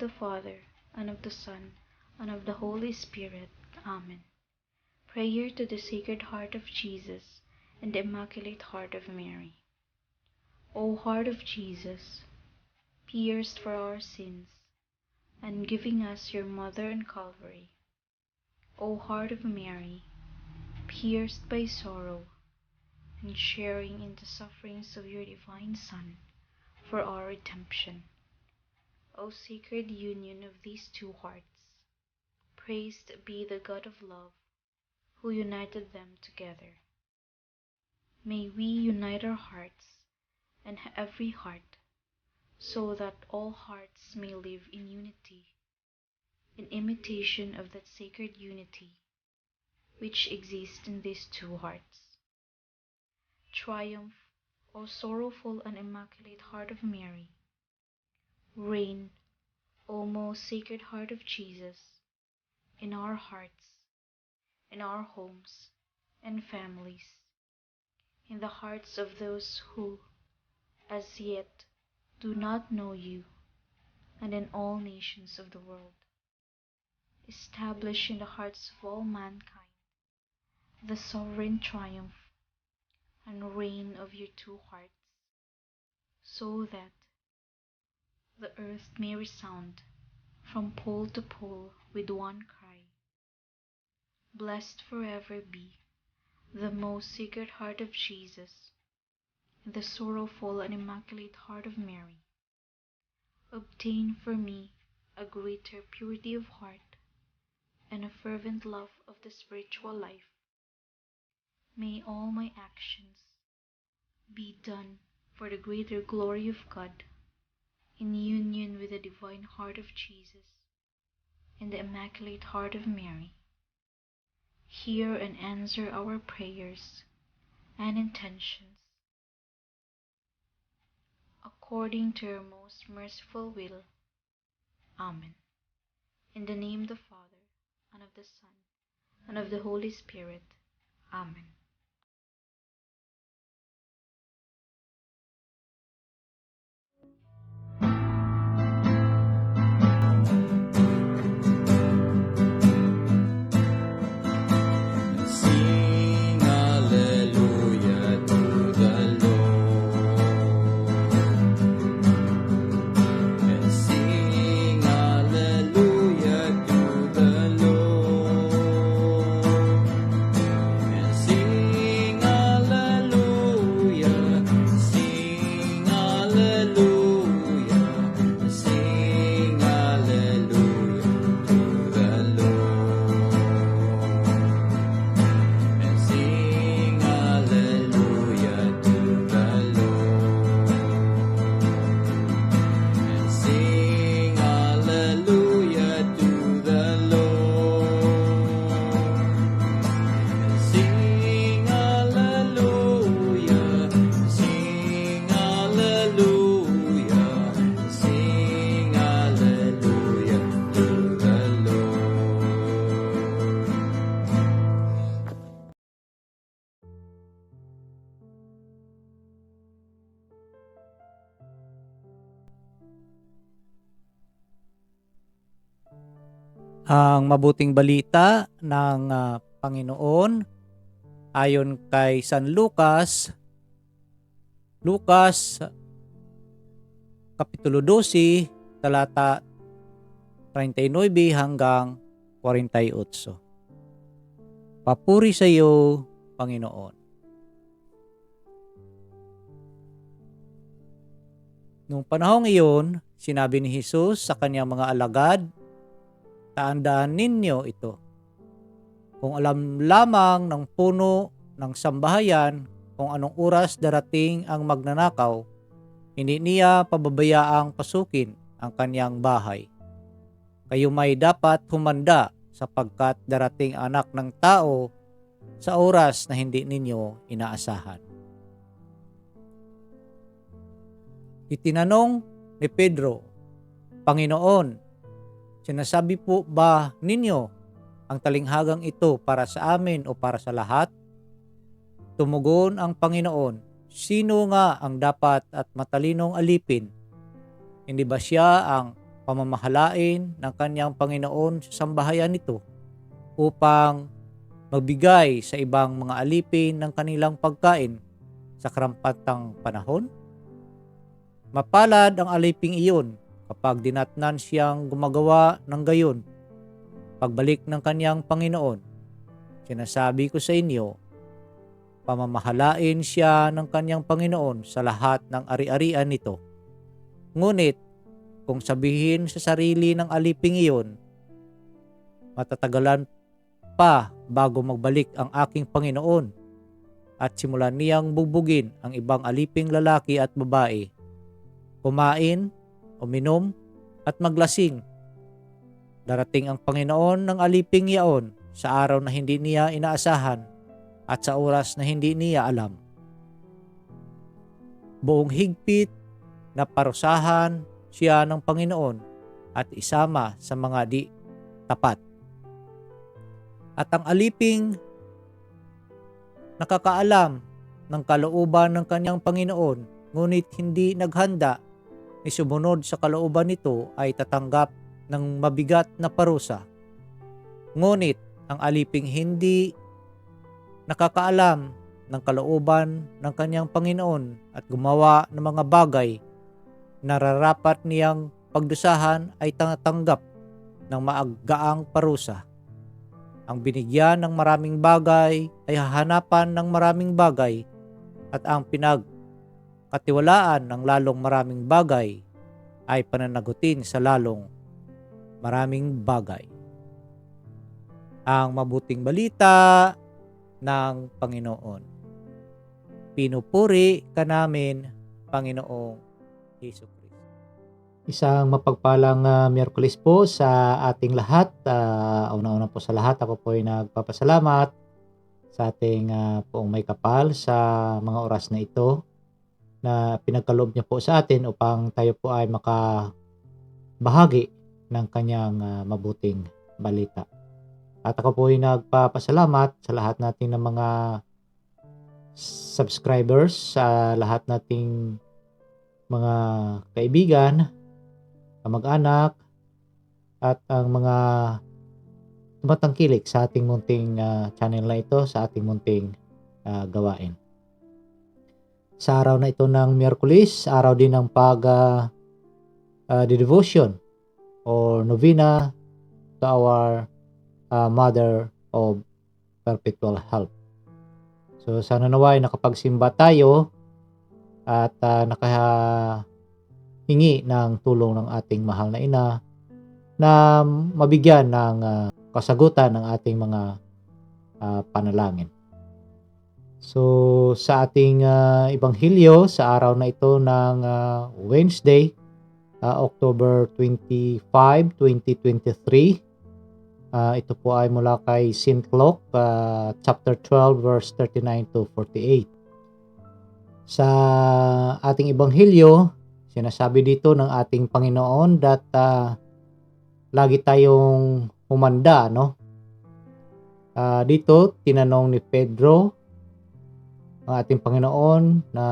the Father, and of the Son, and of the Holy Spirit. Amen. Prayer to the Sacred Heart of Jesus and the Immaculate Heart of Mary. O Heart of Jesus, pierced for our sins, and giving us your Mother in Calvary. O Heart of Mary, pierced by sorrow, and sharing in the sufferings of your divine Son for our redemption. O sacred union of these two hearts, praised be the God of love, who united them together. May we unite our hearts and every heart, so that all hearts may live in unity, in imitation of that sacred unity which exists in these two hearts. Triumph, O sorrowful and immaculate Heart of Mary. Reign, O most Sacred Heart of Jesus, in our hearts, in our homes and families, in the hearts of those who, as yet, do not know you, and in all nations of the world. Establish in the hearts of all mankind the sovereign triumph and reign of your two hearts, so that the earth may resound from pole to pole with one cry. Blessed forever be the most Sacred Heart of Jesus, and the sorrowful and immaculate Heart of Mary. Obtain for me a greater purity of heart and a fervent love of the spiritual life. May all my actions be done for the greater glory of God, in union with the divine Heart of Jesus and the Immaculate Heart of Mary. Hear and answer our prayers and intentions, according to your most merciful will. Amen. In the name of the Father, and of the Son, and of the Holy Spirit. Amen. Sing hallelujah to the Lord, and sing hallelujah to the Lord, and sing hallelujah, sing hallelujah, sing hallelujah to the Lord. And sing hallelujah to the Lord. And sing hallelujah to the Lord. And sing hallelujah, sing hallelujah, sing hallelujah to the Lord. Ang mabuting balita ng Panginoon ayon kay San Lucas, Kapitulo 12, talata 39 hanggang 48. Papuri sa iyo, Panginoon. Nung panahong iyon, sinabi ni Jesus sa kanyang mga alagad, "Tandaan ninyo ito. Kung alam lamang ng puno ng sambahayan kung anong oras darating ang magnanakaw, hindi niya pababayaang pasukin ang kanyang bahay. Kayo may dapat humanda sapagkat darating ang Anak ng Tao sa oras na hindi ninyo inaasahan." Itinanong ni Pedro, "Panginoon, sinasabi po ba ninyo ang talinghagang ito para sa amin o para sa lahat?" Tumugon ang Panginoon, "Sino nga ang dapat at matalinong alipin? Hindi ba siya ang pamamahalain ng kanyang Panginoon sa sambahayan nito upang magbigay sa ibang mga alipin ng kanilang pagkain sa karampatang panahon? Mapalad ang aliping iyon kapag dinatnan siyang gumagawa ng gayon. Pagbalik ng kanyang Panginoon, sinasabi ko sa inyo, pamamahalain siya ng kanyang Panginoon sa lahat ng ari-arian nito. Ngunit, kung sabihin sa sarili ng aliping iyon, matatagalan pa bago magbalik ang aking Panginoon, at simulan niyang bugbugin ang ibang aliping lalaki at babae, kumain, uminom, at maglasing. Darating ang Panginoon ng aliping iyon sa araw na hindi niya inaasahan at sa oras na hindi niya alam. Buong higpit na parusahan siya ng Panginoon at isama sa mga di tapat. At ang aliping nakakaalam ng kalooban ng kanyang Panginoon, ngunit hindi naghanda ni sumunod sa kalooban nito, ay tatanggap ng mabigat na parusa. Ngunit ang aliping hindi nakakaalam ng kalooban ng kanyang Panginoon at gumawa ng mga bagay na nararapat niyang pagdusahan ay tatanggap ng maagaang parusa. Ang binigyan ng maraming bagay ay hahanapan ng maraming bagay, at ang pinagkatiwalaan ng lalong maraming bagay ay pananagutin sa lalong maraming bagay. Ang mabuting balita ng Panginoon. Pinupuri ka namin, Panginoong Hesus Kristo. Isang mapagpalang Miyerkules po sa ating lahat. Una-una po sa lahat, ako po ay nagpapasalamat sa ating poong may kapal sa mga oras na ito na pinagkaloob niya po sa atin upang tayo po ay makabahagi ng kanyang mabuting balita. At ako po ay nagpapasalamat sa lahat nating ng mga subscribers, sa lahat nating mga kaibigan, kamag-anak, at ang mga tumatangkilik sa ating munting channel na ito, sa ating munting gawain. Sa araw na ito ng Miyerkules, araw din ng devotion or novena to our Mother of Perpetual Help. So sana naway nakapagsimba tayo at nakahingi ng tulong ng ating mahal na ina na mabigyan ng kasagutan ng ating mga panalangin. So sa ating ebanghelyo sa araw na ito ng Wednesday, October 25, 2023, ito po ay mula kay St. Luke, chapter 12, verse 39 to 48. Sa ating ebanghelyo, sinasabi dito ng ating Panginoon that lagi tayong humanda, no? Dito, tinanong ni Pedro ang ating Panginoon na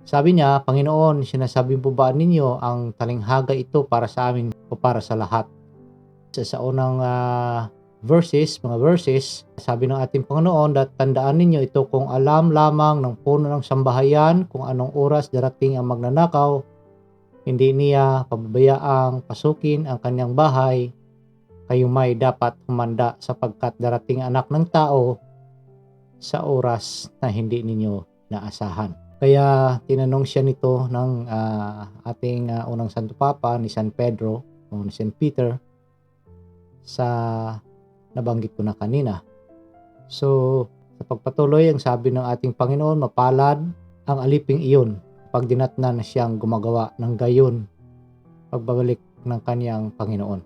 sabi niya, Panginoon, sinasabi po ba ninyo ang talinghaga ito para sa amin o para sa lahat? Sa unang mga verses, sabi ng ating Panginoon that tandaan ninyo ito kung alam lamang ng puno ng sambahayan kung anong oras darating ang magnanakaw, hindi niya pababayaang pasukin ang kanyang bahay, kayo may dapat humanda sapagkat darating ang anak ng tao sa oras na hindi ninyo naasahan. Kaya tinanong siya nito ng ating unang Santo Papa ni San Pedro o ni San Peter sa nabanggit ko na kanina. So, sa pagpatuloy, ang sabi ng ating Panginoon, mapalad ang aliping iyon pag dinatnan na siyang gumagawa ng gayon pagbabalik ng kanyang Panginoon.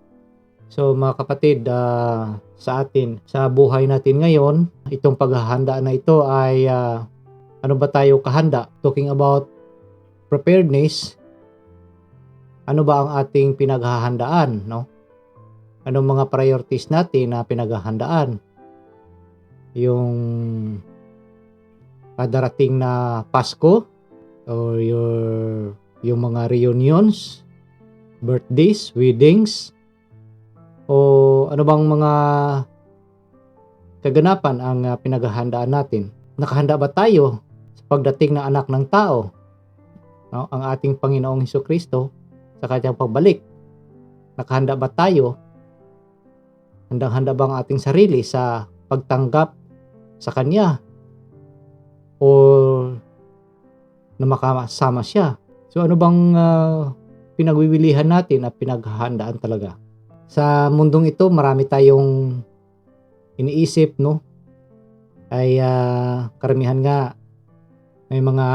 So, mga kapatid, sa atin, sa buhay natin ngayon, itong paghahanda na ito ay ano ba tayo kahanda? Talking about preparedness, ano ba ang ating pinaghahandaan, no? Anong mga priorities natin na pinaghahandaan? Yung darating na Pasko or yung mga reunions birthdays, weddings, o ano bang mga kaganapan ang pinaghahandaan natin? Nakahanda ba tayo sa pagdating ng anak ng tao, no? Ang ating Panginoong Hesukristo sa kanyang pagbalik. Nakahanda ba tayo? Handang-handa ba ang ating sarili sa pagtanggap sa Kanya o na makasama siya? So ano bang pinagwiwilihan natin at pinaghahandaan talaga? Sa mundong ito, marami tayong iniisip, no? Ay karamihan nga may mga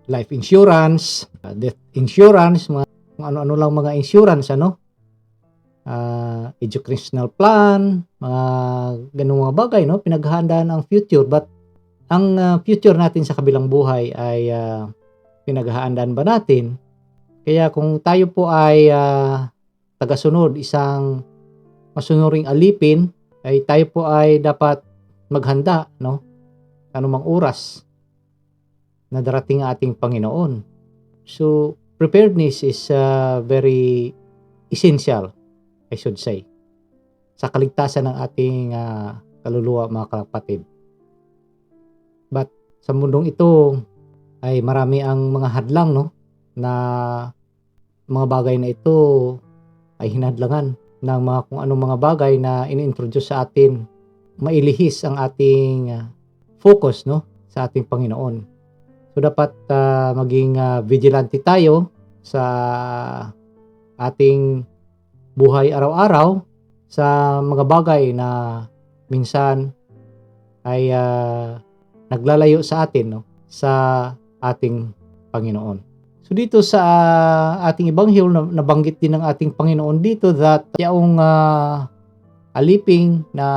life insurance, death insurance, mga kung ano-ano lang mga insurance, ano? Educational plan, mga ganung mga bagay, no? Pinaghahandaan ang future, but ang future natin sa kabilang buhay ay pinaghahandaan ba natin? Kaya kung tayo po ay tagasunod, isang masunuring alipin, ay tayo po ay dapat maghanda, no? Anumang oras na darating ang ating Panginoon. So, preparedness is very essential, I should say, sa kaligtasan ng ating kaluluwa, mga kapatid. But sa mundong ito ay marami ang mga hadlang, no? Na mga bagay na ito ay hinadlangan ng mga kung anong mga bagay na ini-introduce sa atin, mailihis ang ating focus, no, sa ating Panginoon. So dapat maging vigilante tayo sa ating buhay araw-araw sa mga bagay na minsan ay naglalayo sa atin, no, sa ating Panginoon. So dito sa ating Ebanghelyo, nabanggit din ng ating Panginoon dito that yung aliping na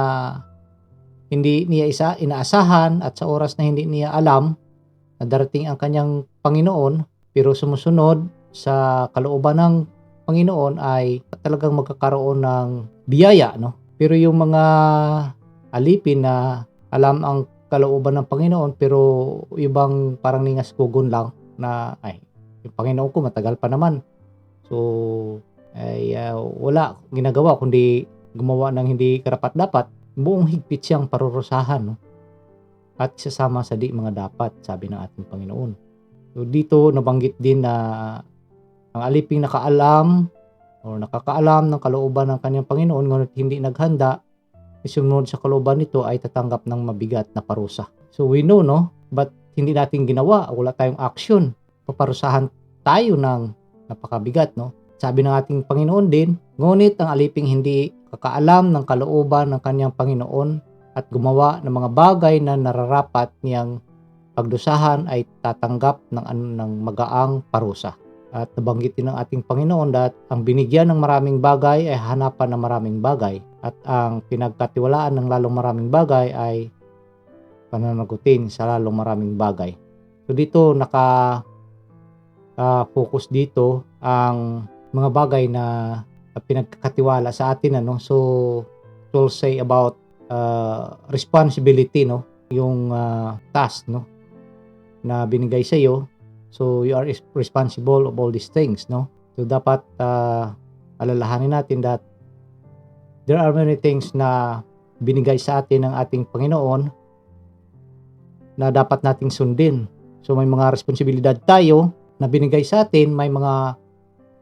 hindi niya inaasahan at sa oras na hindi niya alam na darating ang kanyang Panginoon, pero sumusunod sa kalooban ng Panginoon ay talagang magkakaroon ng biyaya, no? Pero yung mga alipin na alam ang kalooban ng Panginoon pero ibang parang ningas kugon lang na ay yung Panginoon ko matagal pa naman. So ay wala ginagawa kundi gumawa ng hindi karapat-dapat. Buong higpit siyang parurusahan, no? At isasama sa di mga dapat, sabi ng ating Panginoon. So dito nabanggit din na ang aliping nakaalam o nakakaalam ng kalooban ng kanyang Panginoon ngunit hindi naghanda, isunod sa kalooban nito ay tatanggap ng mabigat na parusa. So we know, no? But hindi natin ginawa, wala tayong action. Paparusahan tayo ng napakabigat, no? Sabi ng ating Panginoon din, ngunit ang aliping hindi kakaalam ng kalooban ng kanyang Panginoon at gumawa ng mga bagay na nararapat niyang pagdusahan ay tatanggap ng magaang parusa. At nabanggit din ng ating Panginoon that ang binigyan ng maraming bagay ay hanapan ng maraming bagay at ang pinagkatiwalaan ng lalong maraming bagay ay pananagutin sa lalong maraming bagay. So dito focus dito ang mga bagay na pinagkakatiwala sa atin, ano? So it will say about responsibility, no? Yung task, no, na binigay sa iyo. So you are responsible of all these things, no? So dapat alalahanin natin that there are many things na binigay sa atin ng ating Panginoon na dapat nating sundin. So may mga responsibilidad tayo na binigay sa atin, may mga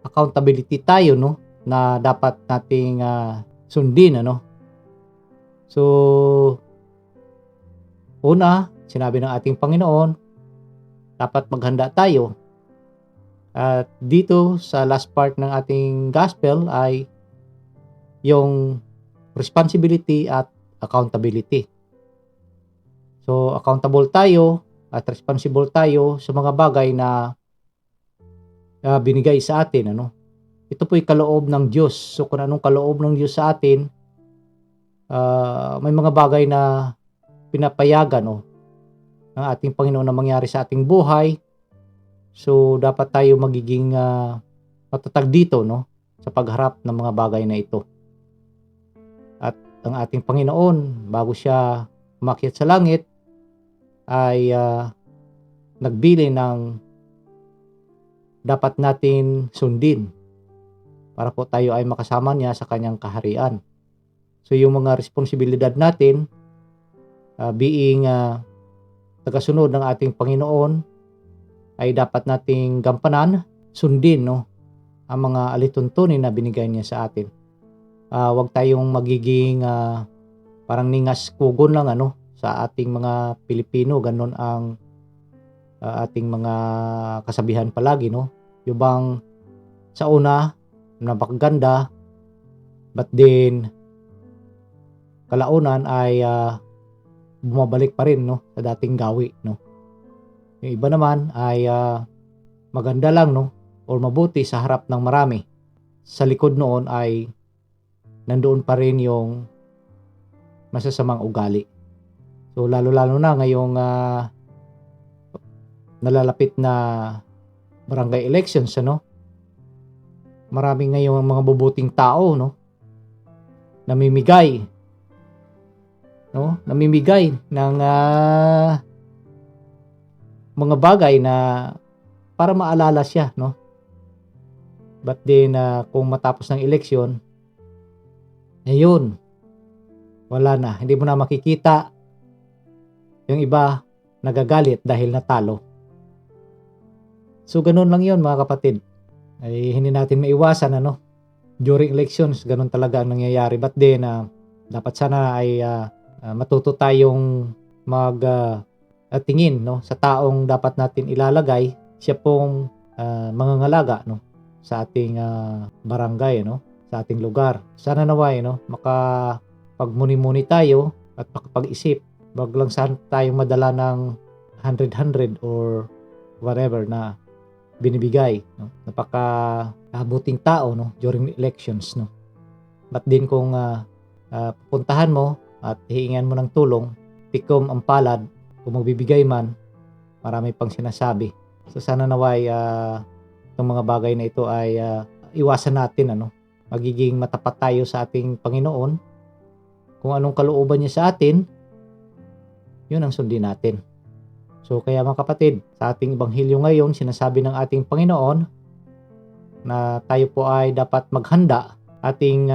accountability tayo, no, na dapat nating sundin, ano. So una, sinabi ng ating Panginoon, dapat maghanda tayo. At dito sa last part ng ating gospel ay yung responsibility at accountability. So accountable tayo at responsible tayo sa mga bagay na binigay sa atin, ano. Ito po'y kaloob ng Diyos. So kung anong kaloob ng Diyos sa atin, may mga bagay na pinapayagan ng ating Panginoon na mangyari sa ating buhay. So dapat tayo magiging matatag dito, no, sa pagharap ng mga bagay na ito. At ang ating Panginoon, bago siya umakyat sa langit, ay nagbili ng dapat natin sundin. para po tayo ay makasama niya sa kanyang kaharian. So yung mga responsibilidad natin, being tagasunod ng ating Panginoon, ay dapat nating gampanan, sundin, no, ang mga alituntunin na binigay niya sa atin. Huwag tayong magiging parang ningas kugon lang sa ating mga Pilipino. Ganun ang ating mga kasabihan palagi, no. Yung bang sa una napakaganda, but then kalaunan ay bumabalik pa rin, no, sa dating gawi, no. Yung iba naman ay maganda lang, no, or mabuti sa harap ng marami. Sa likod noon ay nandoon pa rin yung masasamang ugali. So lalo-lalo na ngayong nalalapit na barangay elections, marami ngayong mga bubuting tao, no, namimigay ng mga bagay na para maalala siya, no. But then kung matapos ng eleksyon, ayun, wala na, hindi mo na makikita. Yung iba nagagalit dahil natalo. So ganun lang yun, mga kapatid. Ay hindi natin maiwasan, during elections, ganun talaga ang nangyayari. But then dapat sana ay matuto tayong tingin, no, sa taong dapat natin ilalagay siya pong mangangalaga, no, sa ating barangay, no, sa ating lugar. Sana naway, no, makapagmuni-muni tayo at makapag-isip. Wag lang sana tayong madala ng 100 or whatever na binibigay, no. Napaka-abuting tao, no, during elections, no. But din kung pupuntahan mo at hihingan mo ng tulong, tikom ang palad. Kung magbibigay man, marami pang sinasabi. So sana naway itong mga bagay na ito ay iwasan natin, magiging matapat tayo sa ating Panginoon. Kung anong kalooban niya sa atin, yun ang sundin natin. So kaya mga kapatid, sa ating ebanghelyo ngayon, sinasabi ng ating Panginoon na tayo po ay dapat maghanda, ating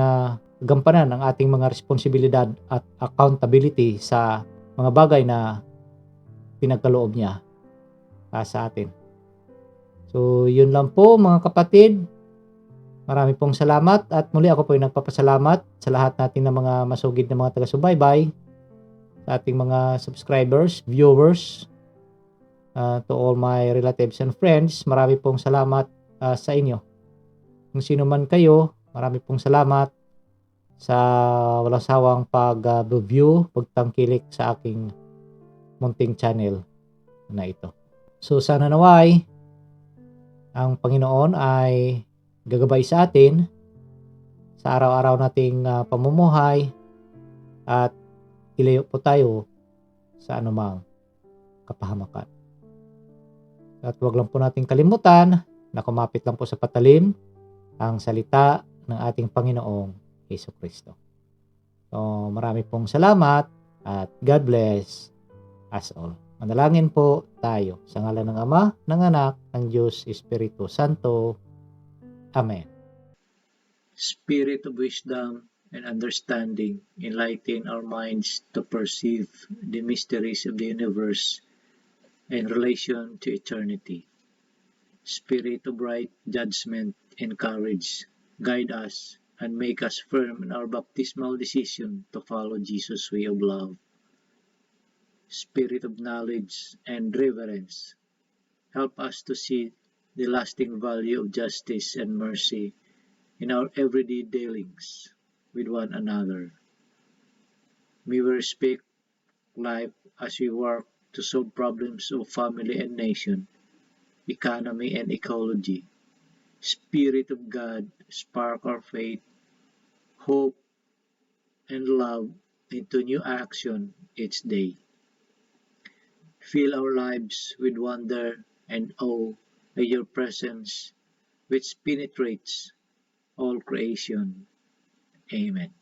gampanan ang ating mga responsibilidad at accountability sa mga bagay na pinagkaloob niya sa atin. So yun lang po mga kapatid. Marami pong salamat at muli ako po ay nagpapasalamat sa lahat natin ng mga masugid na mga taga-subaybay, sa ating mga subscribers, viewers, to all my relatives and friends. Marami pong salamat sa inyo. Kung sino man kayo, marami pong salamat sa walang sawang pag-view, pagtangkilik sa aking munting channel na ito. So sana naway ang Panginoon ay gagabay sa atin sa araw-araw nating pamumuhay at ilayo po tayo sa anumang kapahamakan. At wag lang po nating kalimutan na kumapit lang po sa patalim ang salita ng ating Panginoong Jesucristo. So marami pong salamat at God bless us all. Manalangin po tayo sa ngalan ng Ama, ng Anak, ng Diyos Espiritu Santo. Amen. Spirit of wisdom and understanding, enlighten our minds to perceive the mysteries of the universe in relation to eternity. Spirit of right judgment and courage, guide us and make us firm in our baptismal decision to follow Jesus' way of love. Spirit of knowledge and reverence, help us to see the lasting value of justice and mercy in our everyday dealings with one another. May we respect life as we work to solve problems of family and nation, economy and ecology. Spirit of God, spark our faith, hope, and love into new action each day. Fill our lives with wonder and awe by your presence, which penetrates all creation. Amen.